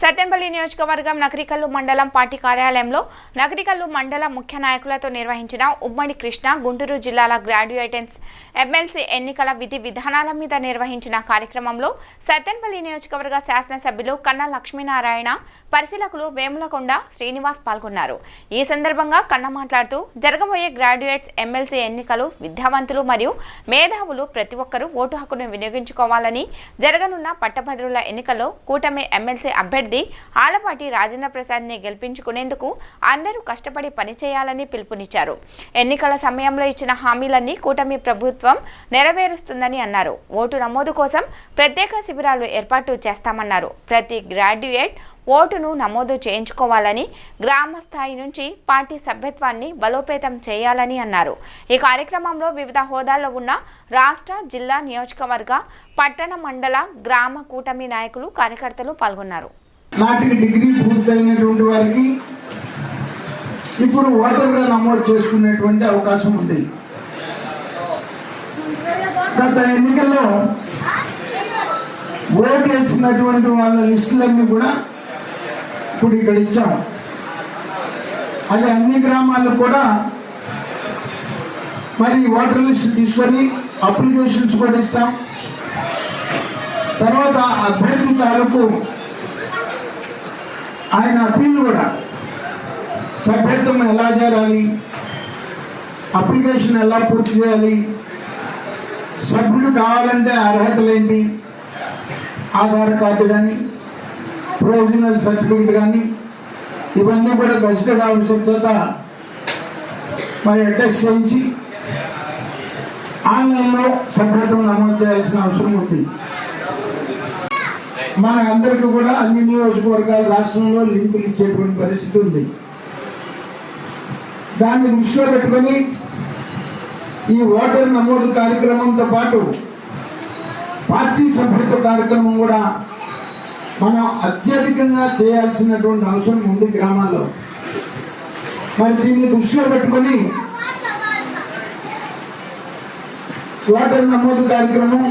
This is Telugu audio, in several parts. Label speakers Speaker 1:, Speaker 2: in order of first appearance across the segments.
Speaker 1: సత్తెనపల్లి నియోజకవర్గం నకరికల్లు మండలం పార్టీ కార్యాలయంలో నకరికల్లు మండల ముఖ్య నాయకులతో నిర్వహించిన ఉమ్మడి కృష్ణా గుంటూరు జిల్లాల గ్రాడ్యుయేట్స్ ఎమ్మెల్సీ ఎన్నికల విధి విధానాల మీద నిర్వహించిన కార్యక్రమంలో సత్తెనపల్లి నియోజకవర్గ శాసనసభ్యులు కన్నా లక్ష్మీనారాయణ, పరిశీలకులు వేములకొండ శ్రీనివాస్ పాల్గొన్నారు. ఈ సందర్భంగా కన్నా మాట్లాడుతూ జరగబోయే గ్రాడ్యుయేట్స్ ఎమ్మెల్సీ ఎన్నికలు విద్యావంతులు మరియు మేధావులు ప్రతి ఒక్కరూ ఓటు హక్కును వినియోగించుకోవాలని, జరగనున్న పట్టభద్రుల ఎన్నికల్లో కూటమి ఎమ్మెల్సీ అభ్యర్థి ఆలపాటి రాజేంద్ర ప్రసాద్ ని గెలిపించుకునేందుకు అందరూ కష్టపడి పనిచేయాలని పిలుపునిచ్చారు. ఎన్నికల సమయంలో ఇచ్చిన హామీలన్నీ కూటమి ప్రభుత్వం నెరవేరుస్తుందని అన్నారు. ఓటు నమోదు కోసం ప్రత్యేక శిబిరాలు ఏర్పాటు చేస్తామన్నారు. ప్రతి గ్రాడ్యుయేట్ ఓటును నమోదు చేయించుకోవాలని, గ్రామ స్థాయి నుంచి పార్టీ సభ్యత్వాన్ని బలోపేతం చేయాలని అన్నారు. ఈ కార్యక్రమంలో వివిధ హోదాల్లో ఉన్న రాష్ట్ర, జిల్లా, నియోజకవర్గ, పట్టణ, మండల, గ్రామ కూటమి నాయకులు, కార్యకర్తలు పాల్గొన్నారు.
Speaker 2: నాటికి డిగ్రీ పూర్తయినటువంటి వారికి ఇప్పుడు ఓటర్గా నమోదు చేసుకునేటువంటి అవకాశం ఉంది. గత ఎన్నికల్లో ఓటు వేసినటువంటి వాళ్ళ లిస్టులన్నీ కూడా ఇప్పుడు ఇక్కడ ఇచ్చాం. అది అన్ని గ్రామాలకు కూడా మరి ఓటర్ లిస్ట్ తీసుకొని అప్లికేషన్స్ కూడా ఇస్తాం. తర్వాత అభ్యర్థి తాలూకు ఆయన అప్పీల్ కూడా సభ్యత్వం ఎలా చేయాలి, అప్లికేషన్ ఎలా పూర్తి చేయాలి, సభ్యుడు కావాలంటే అర్హతలు ఏంటి, ఆధార్ కార్డు కానీ, ప్రొవిజనల్ సర్టిఫికెట్ కానీ, ఇవన్నీ కూడా గజిటెడ్ ఆఫీసర్ చేత మరి అటెస్ట్ చేయించి ఆన్లైన్లో సభ్యత్వం నమోదు చేయాల్సిన అవసరం ఉంది. మన అందరికీ కూడా అన్ని నియోజకవర్గాల రాష్ట్రంలో లింకులు ఇచ్చేటువంటి పరిస్థితి ఉంది. దాన్ని దృష్టిలో పెట్టుకొని ఈ ఓటర్ నమోదు కార్యక్రమంతో పాటు పార్టీ సభ్యత్వ కార్యక్రమం కూడా మనం అత్యధికంగా చేయాల్సినటువంటి అవసరం ఉంది గ్రామాల్లో. మరి దీన్ని దృష్టిలో పెట్టుకొని ఓటర్ నమోదు కార్యక్రమం,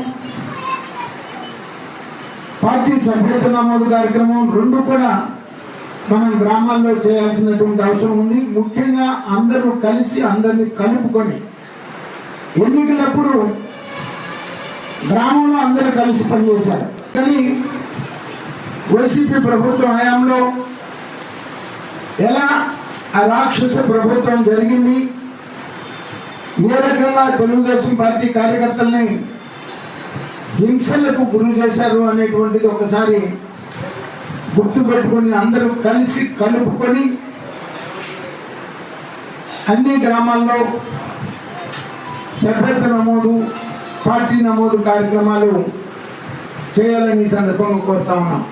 Speaker 2: పార్టీ సభ్యత్వ నమోదు కార్యక్రమం రెండు కూడా మనం గ్రామాల్లో చేయాల్సినటువంటి అవసరం ఉంది. ముఖ్యంగా అందరూ కలిసి అందరినీ కలుపుకొని ఎన్నికలప్పుడు గ్రామంలో అందరూ కలిసి పనిచేశారు. కానీ వైసీపీ ప్రభుత్వం హయాంలో ఎలా ఆ రాక్షస ప్రభుత్వం జరిగింది, ఏ రకంగా తెలుగుదేశం పార్టీ కార్యకర్తల్ని హింసలకు గురి చేశారు అనేటువంటిది ఒకసారి గుర్తుపెట్టుకొని అందరూ కలిసి కలుపుకొని అన్ని గ్రామాల్లో సభ్యత్వ నమోదు, పార్టీ నమోదు కార్యక్రమాలు చేయాలని ఈ సందర్భంగా కోరుతా ఉన్నాం.